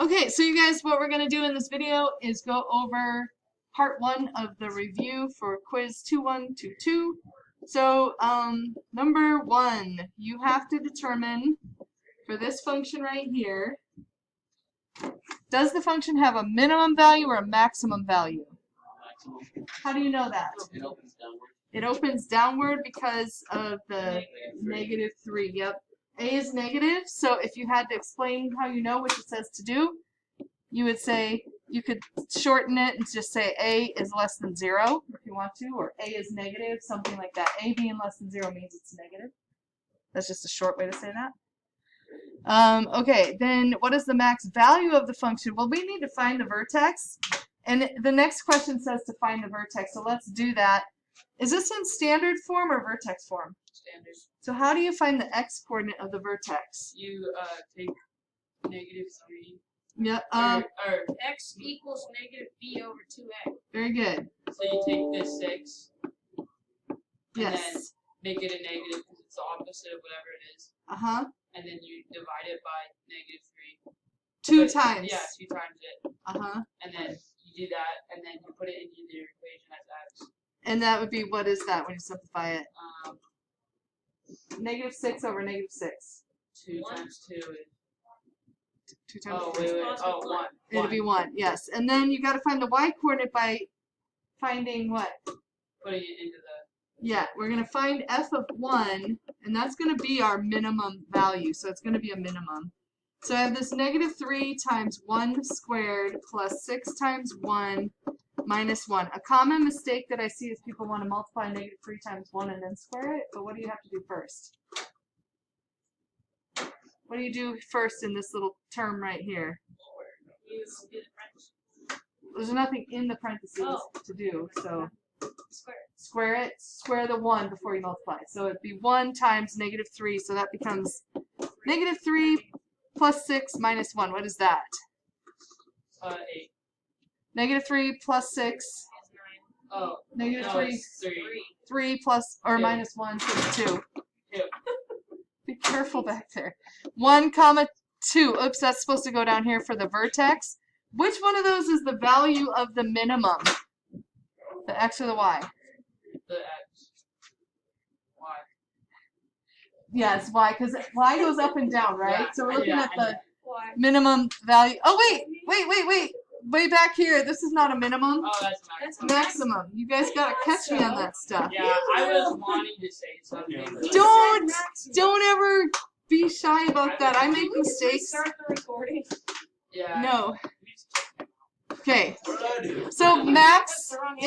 Okay, so you guys, what we're going to do in this video is go over part 1 of the review for quiz 2122. So, number 1, you have to determine for this function right here, does the function have a minimum value or a maximum value? Maximum. How do you know that? It opens downward. It opens downward because of the -3. Yep. A is negative, so if you had to explain how you know what it says to do, you would say, you could shorten it and just say A is less than 0 if you want to, or A is negative, something like that. A being less than 0 means it's negative. That's just a short way to say that. Okay, then what is the max value of the function? Well, we need to find the vertex, and the next question says to find the vertex, so let's do that. Is this in standard form or vertex form? Standard. So how do you find the x-coordinate of the vertex? You take -3. Yeah. Or x equals -b over 2a. Very good. So you take this 6. Yes. And then make it a negative because it's the opposite of whatever it is. Uh-huh. And then you divide it by -3. 2 times. Yeah, 2 times it. Uh-huh. And then you do that, and then you put it into your equation as x. And that would be, what is that when you simplify it? -6 over -6. 2 times 2 is... 2 times Oh, 2. wait. Oh, 1. It'll be 1, yes. And then you got to find the y-coordinate by finding what? Putting it into the... Yeah, we're going to find f of 1, and that's going to be our minimum value, so it's going to be a minimum. So I have this -3 times 1 squared plus 6 times 1 minus 1. A common mistake that I see is people want to multiply -3 times 1 and then square it, but what do you have to do first? What do you do first in this little term right here? You do the French. There's nothing in the parentheses to do, so Square it. square the 1 before you multiply. So it'd be 1 times -3, so that becomes -3 plus 6 minus 1. What is that? 8. -3 plus 6. Oh. -3. It's 3. 3 plus or 2. minus 1, so it's 2. 2. Be careful back there. 1 comma 2. Oops, that's supposed to go down here for the vertex. Which one of those is the value of the minimum? The x or the y? The x. Y. Yeah, it's y, because y goes up and down, right? Yeah, So we're looking at the Why? minimum value. Oh, wait. Way back here. This is not a minimum. Oh, that's That's maximum. Maximum. You guys got to catch me on that stuff. Yeah, I was wanting to say something. but- Don't ever be shy about that. I make mistakes. Start the recording. Yeah. No. Okay. What did I do? So max That's the wrong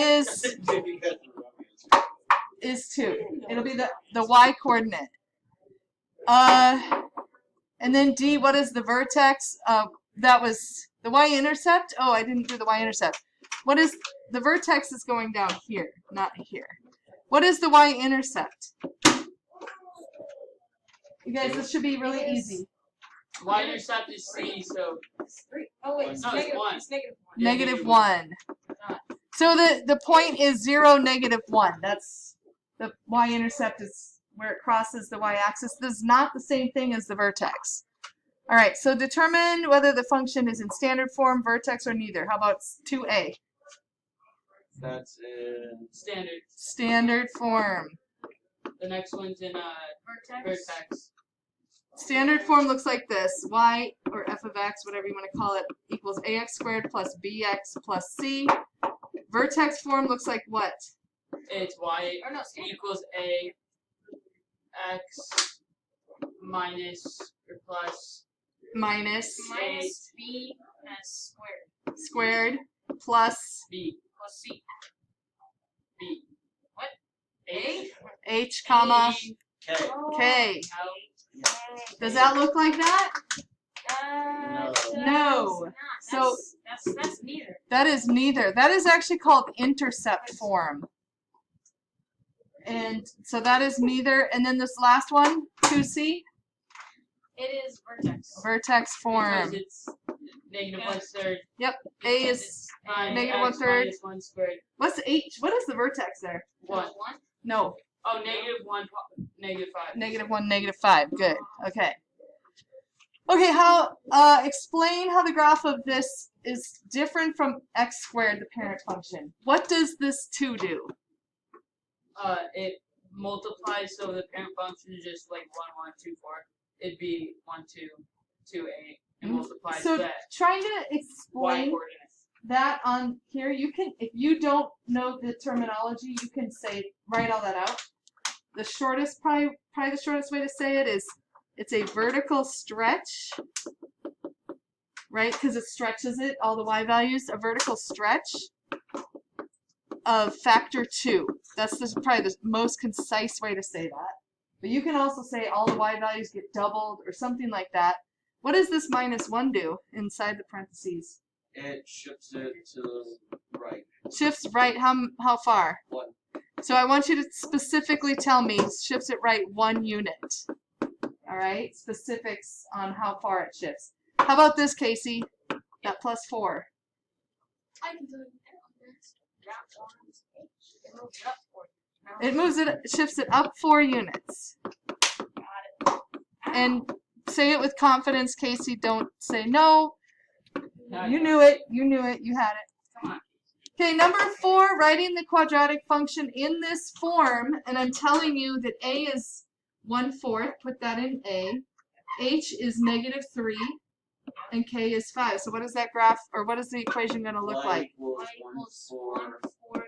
is 2. It'll be the y coordinate. And then D, what is the vertex? That was the y-intercept. Oh, I didn't do the y-intercept. What is the vertex is going down here, not here. What is the y-intercept? You guys, this should be really easy. Y-intercept is C, so... It's 3. Oh, wait. It's No, it's negative. 1. It's -1. Yeah, -1. So the point is 0, -1. That's the y-intercept is where it crosses the y-axis. This is not the same thing as the vertex. All right, so determine whether the function is in standard form, vertex, or neither. How about 2a? That's in Standard. Standard form. The next one's in vertex. Standard form looks like this. Y, or f of x, whatever you want to call it, equals ax squared plus bx plus c. Vertex form looks like what? It's Y Or no, equals A X minus or plus Minus Minus b s squared squared plus B. plus c. B. What? A? h comma K. k. Oh, Does that look like that? No. No. So That's neither. that is neither. That is actually called intercept form. And so that is neither. And then this last one, 2c, It is vertex. vertex form. Because it's -1/3. Yep. A is Times negative X 1/3. minus 1 squared. What's h? What is the vertex there? 1. 1. No. Oh, -1, -5. -1, -5. Good. Okay. Okay, explain how the graph of this is different from x squared, the parent function. What does this 2 do? It multiplies, so the parent function is just like 1, 1, 2, 4. It'd be 1, 2, 2, 8, and multiplies So that trying to y explain coordinates. that on here, you can, if you don't know the terminology, you can write all that out. The shortest, probably the shortest way to say it is, it's a vertical stretch, right? Because it stretches it, all the y values, a vertical stretch of factor 2. That's probably the most concise way to say that. But you can also say all the y values get doubled or something like that. What does this minus 1 do inside the parentheses? It shifts it to the right. Shifts right how far? 1. So I want you to specifically tell me, shifts it right 1 unit. All right, specifics on how far it shifts. How about this, Casey? That plus 4. I can tell you that. It shifts it up 4 units. And say it with confidence, Casey. Don't say no. You knew it. You knew it. You had it. Come on. Okay, number 4, writing the quadratic function in this form, and I'm telling you that a is 1/4. Put that in a. H is -3, and k is 5. So what is that graph, or what is the equation going to look Y like? equals Y equals 1/4. 1/4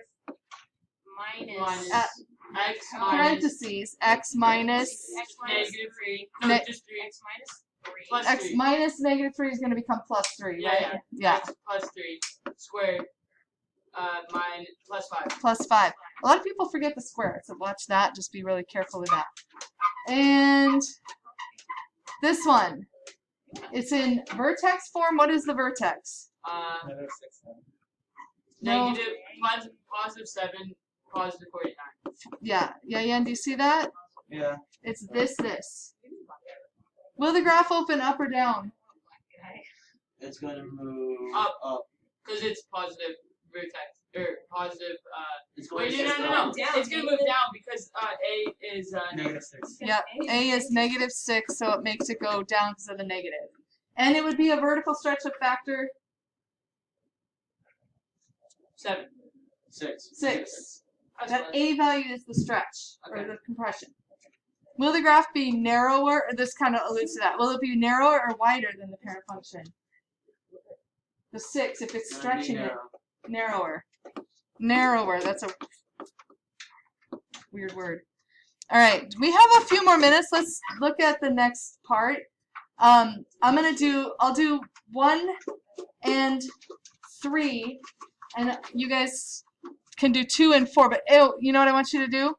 Minus minus x minus Parentheses, x minus, x minus negative 3. Ne- No, just 3. x minus 3. Plus x 3. minus -3 is going to become plus 3, Yeah, right? Yeah, X plus 3 squared. Mine plus 5. plus 5. A lot of people forget the square, so watch that. Just be really careful with that. And this one, it's in vertex form. What is the vertex? No. Negative positive 7, positive 49. Yeah, do you see that? Yeah. It's this. Will the graph open up or down? It's going to move Up. up. Because it's positive vertex. Or positive. It's going Wait, to no. Down. It's going to move down because A is negative 6. Yep, a is -6, so it makes it go down because of the negative. And it would be a vertical stretch of factor 7. 6. 6. That's That what- a value is the stretch, or Okay. the compression. Will the graph be narrower, or this kind of alludes to that, will it be narrower or wider than the parent function? The 6, if it's It's gonna be stretching it, narrow. narrower, that's a weird word. All right, we have a few more minutes. Let's look at the next part. I'll do 1 and 3, and you guys can do 2 and 4, but you know what I want you to do?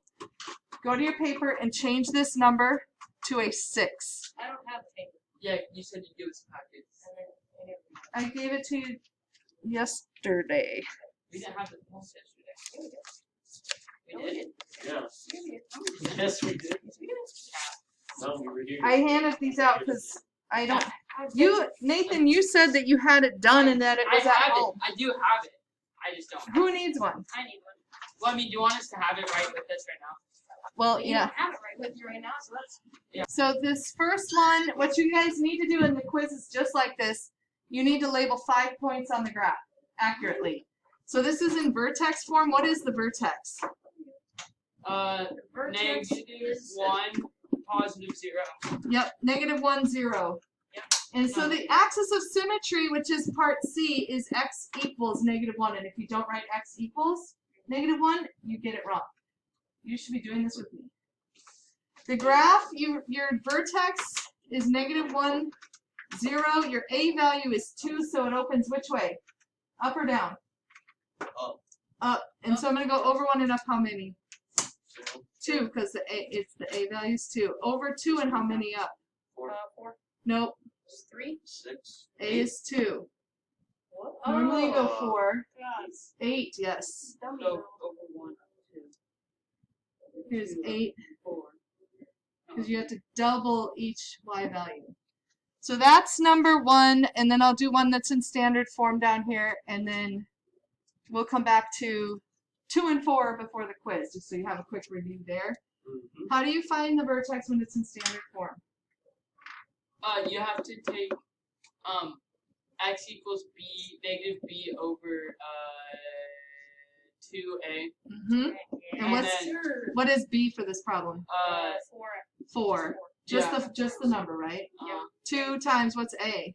Go to your paper and change this number to a 6. I don't have paper. Yeah, you said you do it package. I gave it to you yesterday. We didn't have the pulse yesterday. We did? Yeah. Yes, we did. No, we were here. I handed these out because I don't. Nathan, you said that you had it done and that it was I at have home. it. I do have it. I just don't. Who needs one? I need one. Well, I mean, do you want us to have it right with this right now? Well, But you yeah. don't have it right with you right now, so that's So this first one, what you guys need to do in the quiz is just like this. You need to label 5 points on the graph accurately. So this is in vertex form. What is the vertex? vertex Negative is 1, positive 0. Yep, -1, 0. Yep. And so the axis of symmetry, which is part C, is x equals -1. And if you don't write x equals -1, you get it wrong. You should be doing this with me. The graph, your vertex is -1, 0. Your a value is 2, so it opens which way? Up or down? Up. Up. And so I'm going to go over 1 and up how many? So, 2, because the a value is 2. Over 2 and how many up? 4, 4, Nope. 3. 6. A is 2. What? Normally you go Oh. 4. God. 8, yes. Dummy. So, over 1, 2, Here's 8, 4. because you have to double each y value. So that's number 1, and then I'll do one that's in standard form down here, and then we'll come back to 2 and 4 before the quiz, just so you have a quick review there. Mm-hmm. How do you find the vertex when it's in standard form? You have to take x equals b negative b over 2a. Mm-hmm. And And what's then what is b for this problem? 4. 4. Just the number, right? 2 times what's a?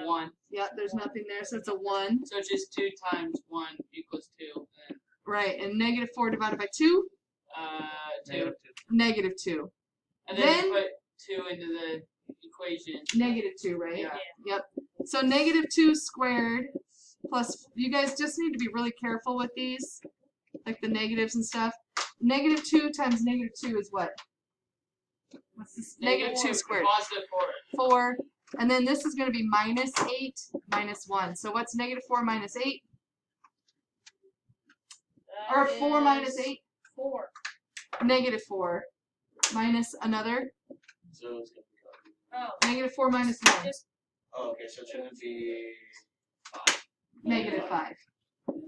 1. Yep, there's nothing there, so it's a 1. So it's just 2 times 1 equals 2. And Right, and negative 4 divided by 2? 2. Negative 2. And then Then- you put 2 into the equation. Negative 2, right? Yeah. Yep. So negative 2 squared plus, you guys just need to be really careful with these, like the negatives and stuff. Negative 2 times negative 2 is what? What's this? Negative 2 squared. Positive 4. 4. And then this is going to be minus 8 minus 1. So what's negative 4 minus 8? Or 4 minus 8? 4. Negative 4 minus another. So it's gonna be. Oh. Negative 4 minus 1. Just Oh, okay, so it's gonna be 5. Negative 5.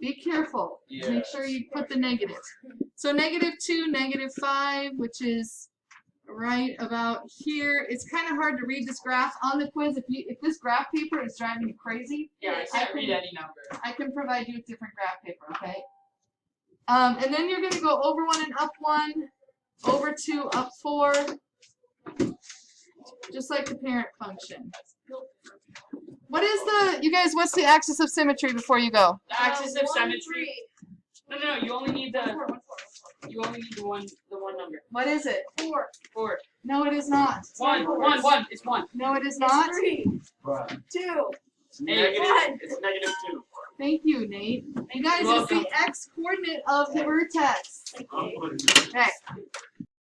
Be careful. Yeah. Make sure you put the negative. So negative 2, negative 5, which is right about here. It's kind of hard to read this graph on the quiz. If this graph paper is driving you crazy, Yeah, I can't read any number. I can provide you with different graph paper, okay? And then you're going to go over 1 and up 1, over 2, up 4, just like the parent function. What is you guys, what's the axis of symmetry before you go? The axis of 1, symmetry. 3. No, you only need 1, 4, 1, 4. you only need the one number. What is it? 4. 4. No, it is not. 1. It's 1. No, it is not. 3. Right. 2. It's negative. One. It's negative 2. Thank you, Nate. You guys, You're it's the welcome. x coordinate of the vertex. Okay. Okay.